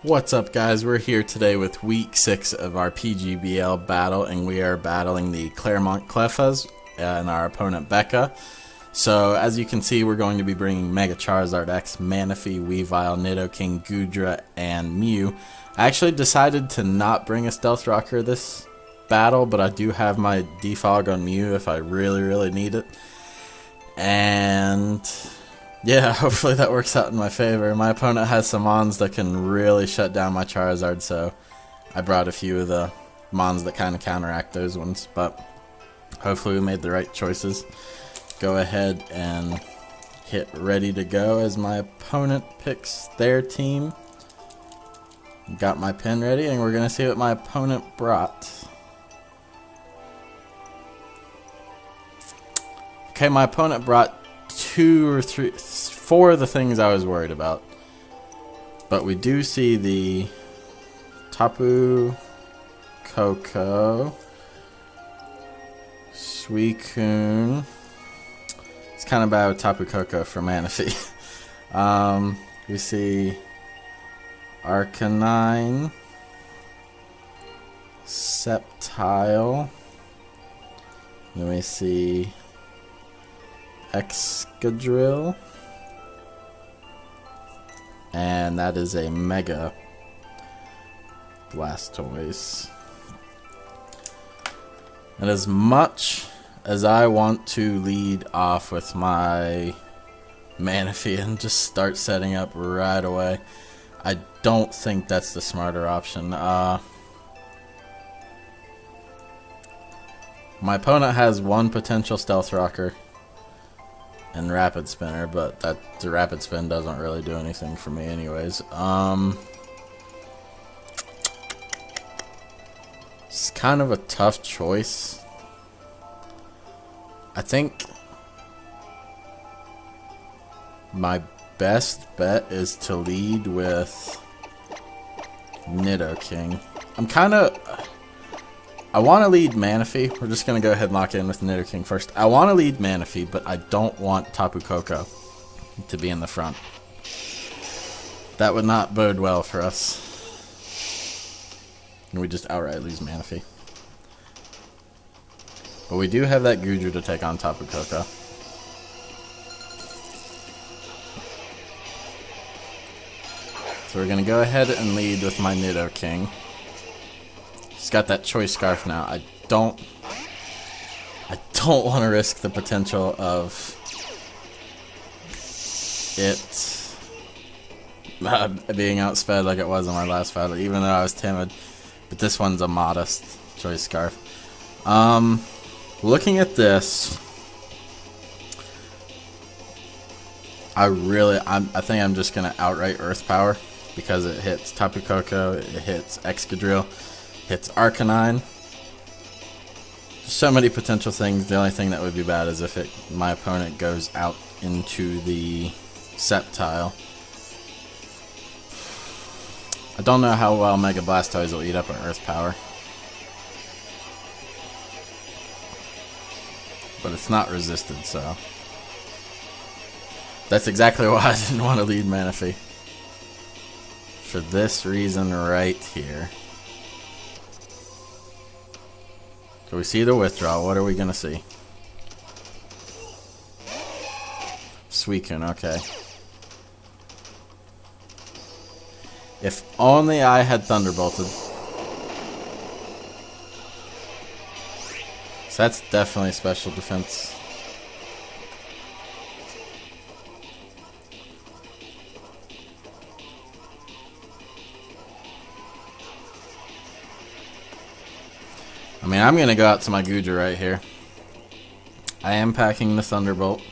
What's up, guys? We're here today with week 6 of our PGBL battle, and we are battling the Claremont Cleffas and our opponent Becca. So as you can see, we're going to be bringing Mega Charizard X, Manaphy, Weavile, Nidoking, Goodra, and Mew. I actually decided to not bring a Stealth Rocker this battle, but I do have my defog on Mew if I really need it. And yeah, hopefully that works out in my favor. My opponent has some Mons that can really shut down my Charizard, so I brought a few of the Mons that kind of counteract those ones, but hopefully we made the right choices. Go ahead and hit ready to go as my opponent picks their team. Got my pen ready, and we're going to see what my opponent brought. Okay, my opponent brought 4 of the things I was worried about. But we do see the Tapu Koko, Suicune. It's kind of bad with Tapu Koko for Manaphy. We see Arcanine, Sceptile. Then we see Excadrill, and that is a Mega Blastoise. And as much as I want to lead off with my Manaphy and just start setting up right away, I don't think that's the smarter option. My opponent has one potential Stealth Rocker and Rapid Spinner, but the Rapid Spin doesn't really do anything for me anyways. It's kind of a tough choice. I think my best bet is to lead with Nidoking. I want to lead Manaphy. We're just going to go ahead and lock in with Nidoking first. I want to lead Manaphy, but I don't want Tapu Koko to be in the front. That would not bode well for us. And we just outright lose Manaphy. But we do have that Goodra to take on Tapu Koko. So we're going to go ahead and lead with my Nidoking. He's got that Choice Scarf now. I don't want to risk the potential of it being outsped like it was in my last battle, even though I was timid. But this one's a modest Choice Scarf. Looking at this, I think I'm just gonna outright Earth Power because it hits Tapu Koko, it hits Excadrill, hits Arcanine. So many potential things. The only thing that would be bad is if my opponent goes out into the Sceptile. I don't know how well Mega Blastoise will eat up an Earth Power, but it's not resisted, so that's exactly why I didn't want to lead Manaphy. For this reason right here. So we see the withdrawal. What are we going to see? Suicune, okay. If only I had Thunderbolted. So that's definitely special defense. I mean, I'm going to go out to my Goodra right here. I am packing the Thunderbolt.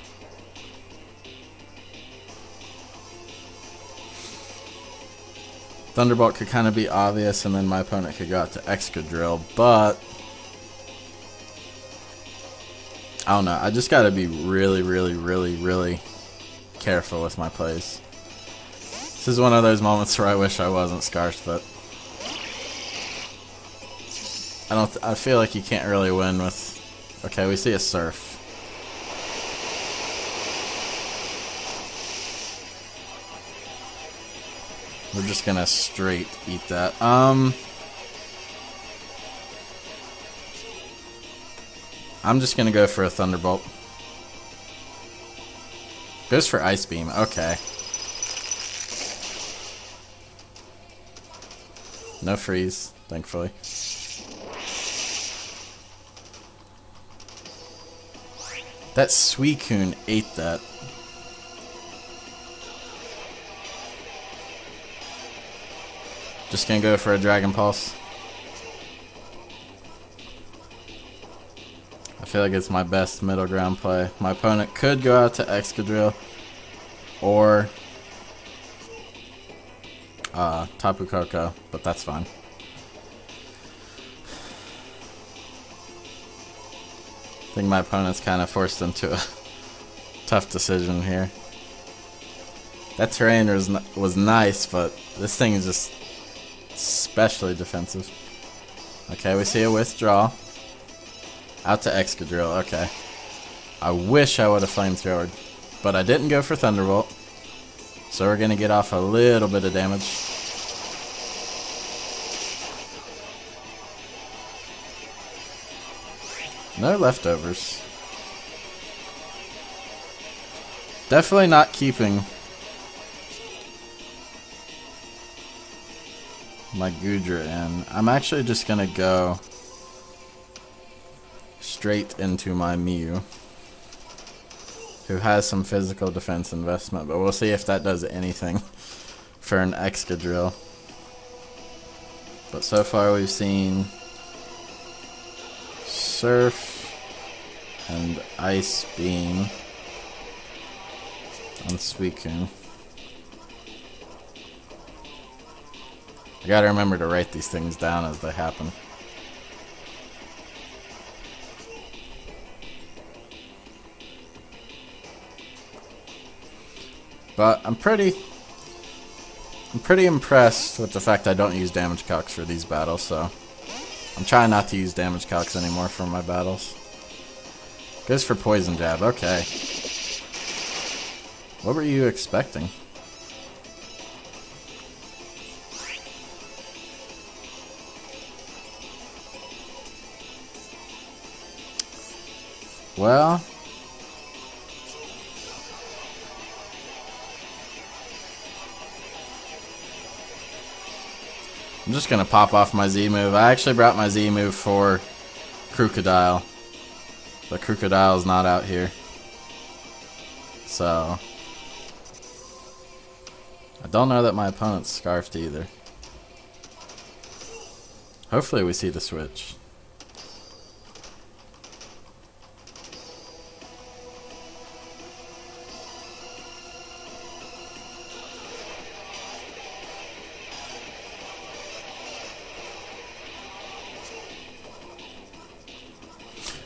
Thunderbolt could kind of be obvious, and then my opponent could go out to Excadrill, but I don't know. I just got to be really careful with my plays. This is one of those moments where I wish I wasn't Scarfed, but I feel like you can't really win with... Okay, we see a Surf. We're just gonna straight eat that. I'm just gonna go for a Thunderbolt. Goes for Ice Beam, okay. No freeze, thankfully. That Suicune ate that. Just gonna go for a Dragon Pulse. I feel like it's my best middle ground play. My opponent could go out to Excadrill or Tapu Koko, but that's fine. I think my opponent's kind of forced into a tough decision here. That terrain was nice, but this thing is just especially defensive. Okay, we see a withdrawal. Out to Excadrill, okay. I wish I would have flamethrowered, but I didn't go for Thunderbolt. So we're gonna get off a little bit of damage. No leftovers. Definitely not keeping my Gudra in. I'm actually just gonna go straight into my Mew, who has some physical defense investment, but we'll see if that does anything for an Excadrill. But so far we've seen Surf and Ice Beam on Suicune. I gotta remember to write these things down as they happen. But I'm pretty impressed with the fact I don't use damage calcs for these battles, so I'm trying not to use damage calcs anymore for my battles. Goes for Poison Jab, okay. What were you expecting? Well, I'm just gonna pop off my Z move. I actually brought my Z move for Crocodile, but Crocodile's not out here, so I don't know that my opponent's scarfed either. Hopefully we see the switch.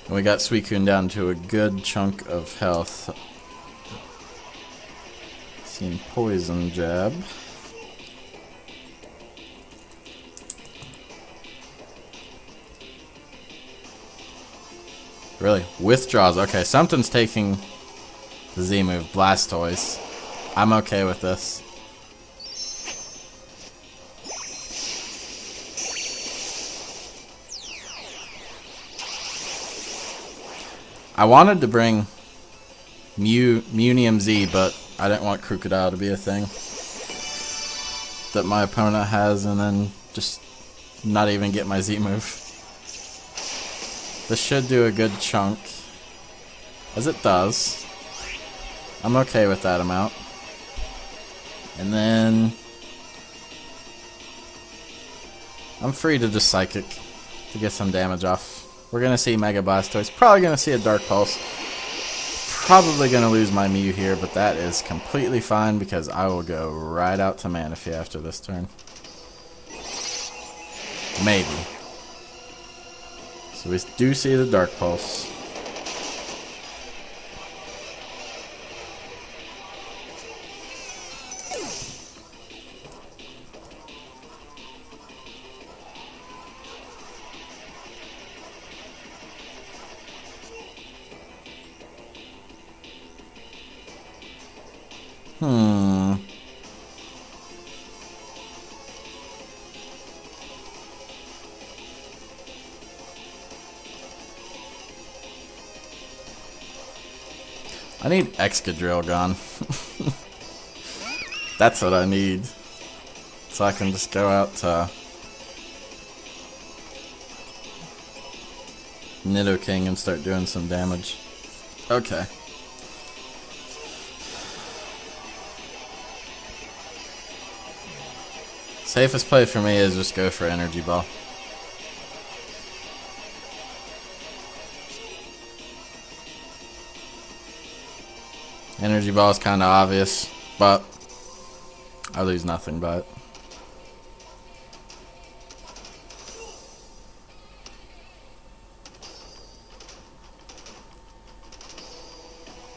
And we got Suicune down to a good chunk of health. Seen Poison Jab. Really? Withdraws. Okay, something's taking the Z move. Blastoise. I'm okay with this. I wanted to bring Munium Z, but I didn't want Crocodile to be a thing that my opponent has and then just not even get my Z move. This should do a good chunk, as it does. I'm okay with that amount. And then I'm free to just Psychic to get some damage off. We're going to see Mega Blastoise. Probably going to see a Dark Pulse. Probably going to lose my Mew here, but that is completely fine because I will go right out to Manaphy after this turn. Maybe. So we do see the Dark Pulse. I need Excadrill gone. That's what I need. So I can just go out to Nidoking and start doing some damage. Okay. Safest play for me is just go for Energy Ball. Energy Ball is kind of obvious, but I lose nothing by it.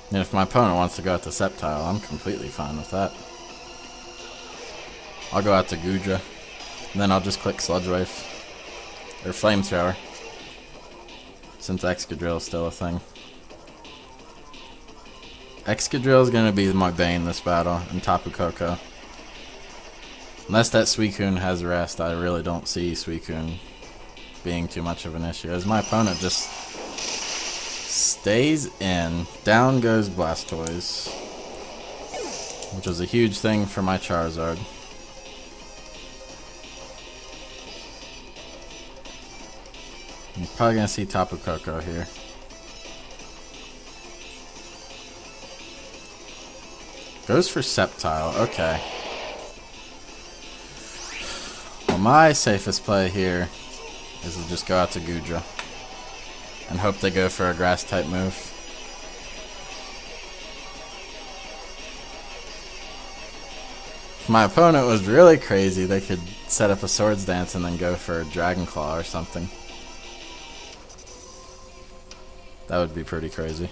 And if my opponent wants to go out to Sceptile, I'm completely fine with that. I'll go out to Gudra, and then I'll just click Sludge Wave. Or Flamethrower. Since Excadrill is still a thing. Excadrill is going to be my bane this battle, and Tapu Koko. Unless that Suicune has rest, I really don't see Suicune being too much of an issue. As my opponent just stays in. Down goes Blastoise. Which was a huge thing for my Charizard. You're probably going to see Tapu Koko here. Goes for Sceptile, okay. Well, my safest play here is to just go out to Gudra and hope they go for a grass type move. If my opponent was really crazy, they could set up a Swords Dance and then go for a Dragon Claw or something. That would be pretty crazy.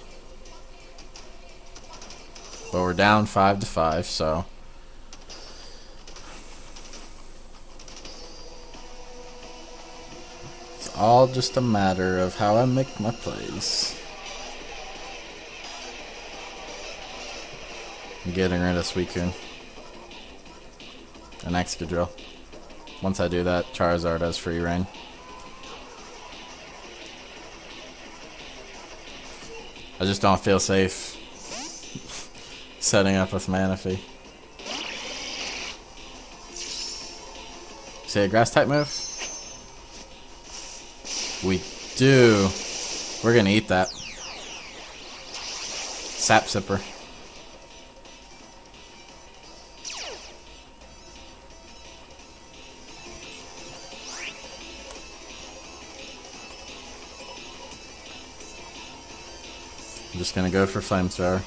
But we're down 5-5, so it's all just a matter of how I make my plays. I'm getting rid of Suicune and Excadrill. Once I do that, Charizard has free reign. I just don't feel safe setting up with Manaphy. See a grass type move? We do. We're gonna eat that. Sap Sipper. I'm just gonna go for Flamethrower.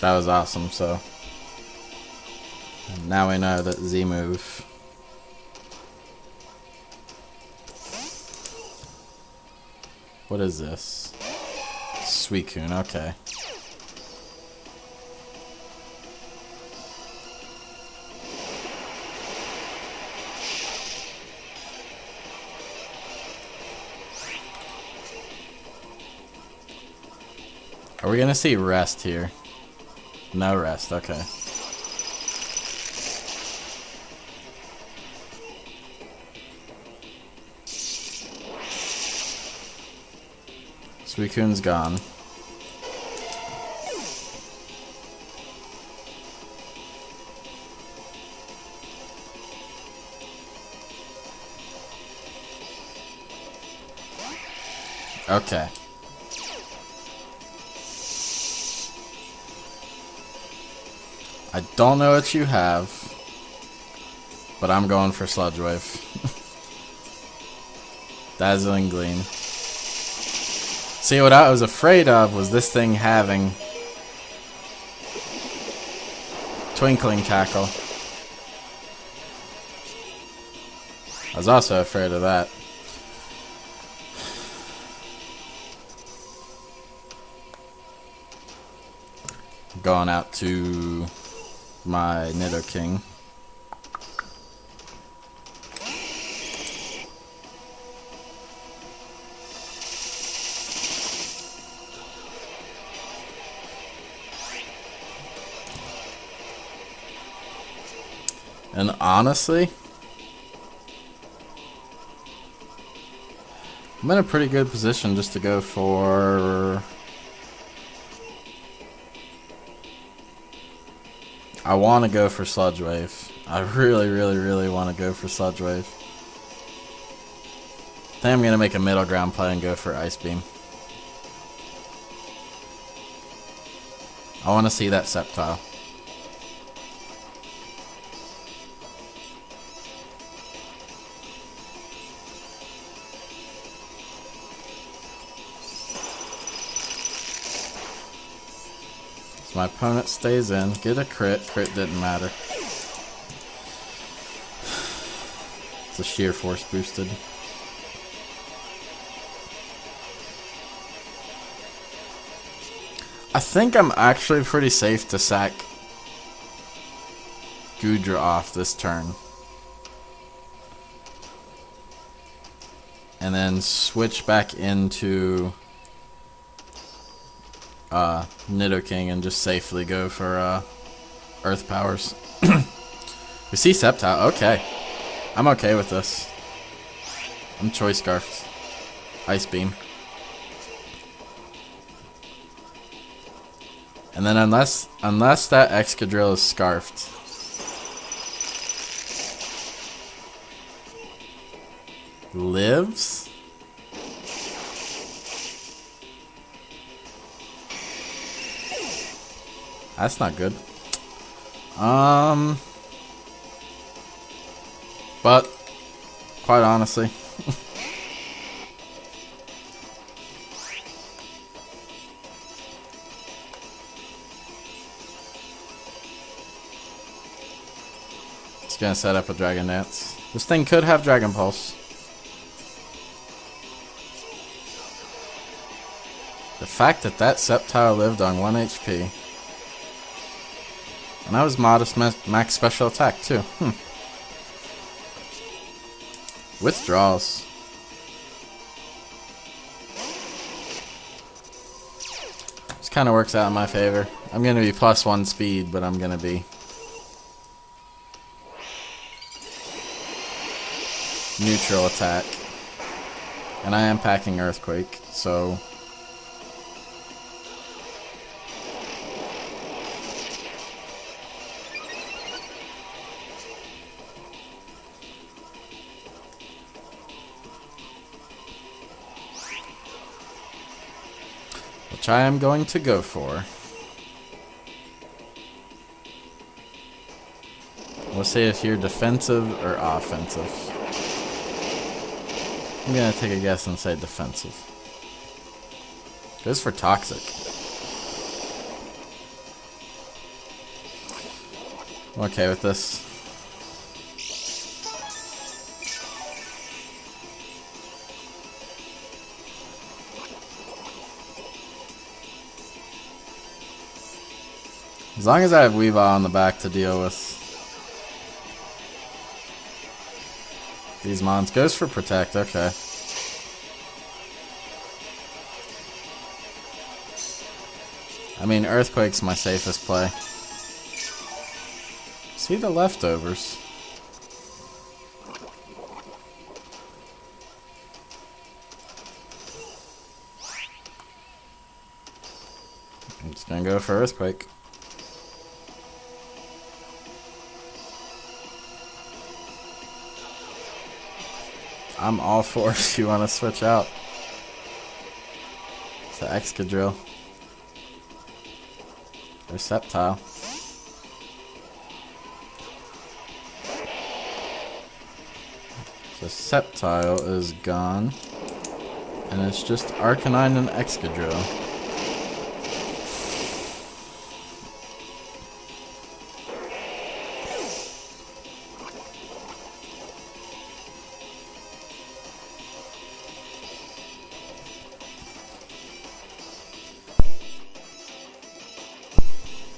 That was awesome, so now we know that Z move. What is this? Suicune, okay. Are we gonna see rest here? No rest, okay. Suicune's gone. Okay. I don't know what you have, but I'm going for Sludge Wave. Dazzling Gleam. See, what I was afraid of was this thing having Twinkling Tackle. I was also afraid of that. Going out to my Nidoking. And honestly, I'm in a pretty good position just to go for... I want to go for Sludge Wave. I really, really, really want to go for Sludge Wave. I think I'm going to make a middle ground play and go for Ice Beam. I want to see that Sceptile. So my opponent stays in, get a crit. Crit didn't matter. It's a sheer force boosted. I think I'm actually pretty safe to sack Gudra off this turn. And then switch back into Nidoking and just safely go for Earth Powers. We see Sceptile. Okay. I'm okay with this. I'm Choice Scarfed. Ice Beam. And then unless that Excadrill is scarfed, lives? That's not good. But quite honestly, it's gonna set up a Dragon Dance. This thing could have Dragon Pulse. The fact that that Sceptile lived on 1 HP. And that was modest max special attack too. Withdraws. This kind of works out in my favor. I'm gonna be +1 speed, but I'm gonna be neutral attack. And I am packing Earthquake, so which I am going to go for. We'll see if you're defensive or offensive. I'm gonna take a guess and say defensive. Goes for Toxic. I'm okay with this. As long as I have Weavile on the back to deal with these mons. Goes for Protect, okay. I mean, Earthquake's my safest play. See the leftovers. I'm just gonna go for Earthquake. I'm all for it if you want to switch out. It's an Excadrill. Or Sceptile. So Sceptile is gone. And it's just Arcanine and Excadrill.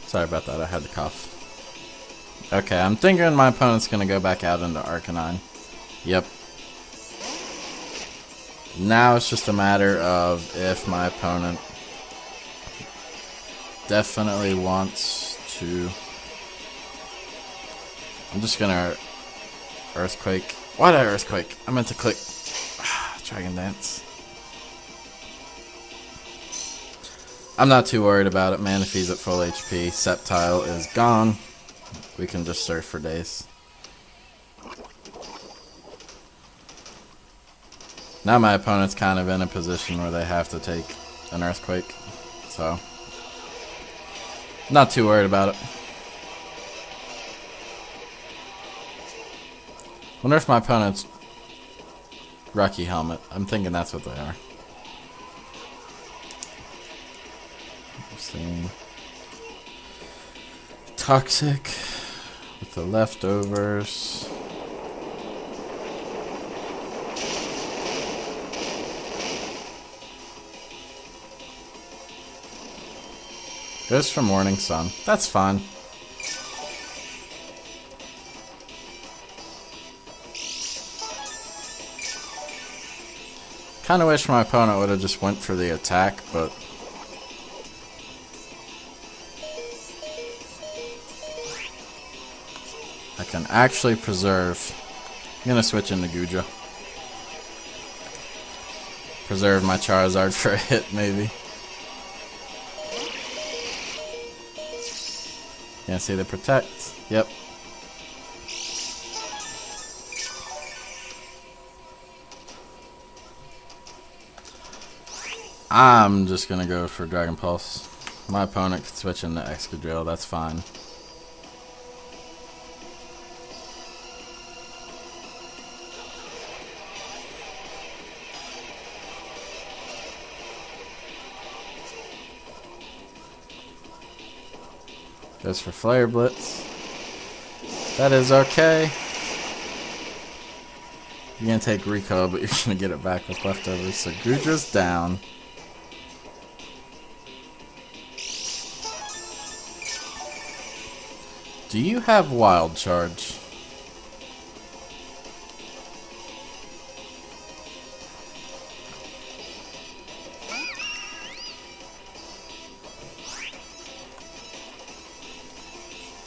Sorry about that, I had to cough. Okay, I'm thinking my opponent's gonna go back out into Arcanine. Yep. Now it's just a matter of if my opponent definitely wants to I'm just gonna Earthquake. Why did I Earthquake? I meant to click Dragon Dance. I'm not too worried about it. Manaphy's at full HP. Sceptile is gone. We can just surf for days. Now my opponent's kind of in a position where they have to take an Earthquake. So, not too worried about it. Wonder if my opponent's Rocky Helmet. I'm thinking that's what they are. Seeing Toxic with the leftovers. Goes for Morning Sun. That's fine. Kind of wish my opponent would have just went for the attack, but I can actually preserve. I'm gonna switch into Gudra. Preserve my Charizard for a hit, maybe. Yeah, see the protect? Yep. I'm just gonna go for Dragon Pulse. My opponent could switch into Excadrill, that's fine. Goes for Flare Blitz. That is okay. You're gonna take Recall, but you're gonna get it back with leftovers. So Gudra's down. Do you have Wild Charge?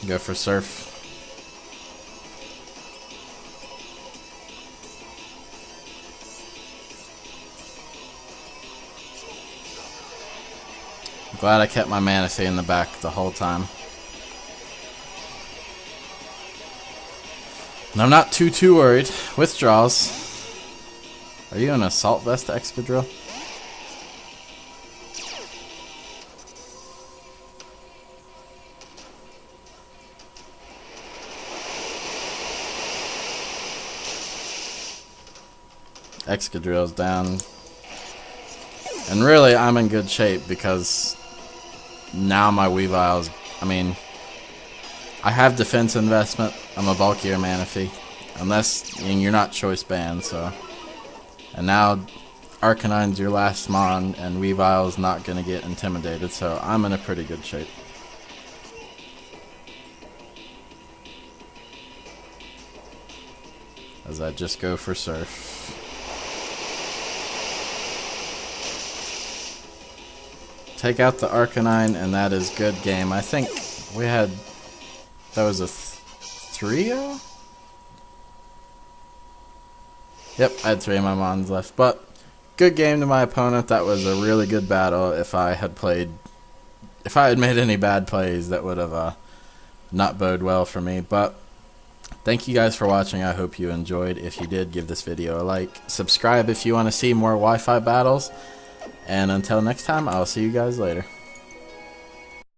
Go for Surf. Glad I kept my Manaphy in the back the whole time. And I'm not too worried. Withdraws. Are you an Assault Vest Excadrill? Excadrill's down. And really, I'm in good shape because now my Weavile's, I mean, I have defense investment. I'm a bulkier Manaphy. Unless, I mean, you're not choice banned, so. And now Arcanine's your last Mon, and Weavile's not going to get intimidated, so I'm in a pretty good shape. As I just go for Surf. Take out the Arcanine, and that is good game. I think we had, that was a 3-0? Yep, I had 3 of my Mons left, but good game to my opponent. That was a really good battle. If I had made any bad plays, that would have not bode well for me, but thank you guys for watching. I hope you enjoyed. If you did, give this video a like. Subscribe if you want to see more Wi-Fi battles. And until next time, I'll see you guys later.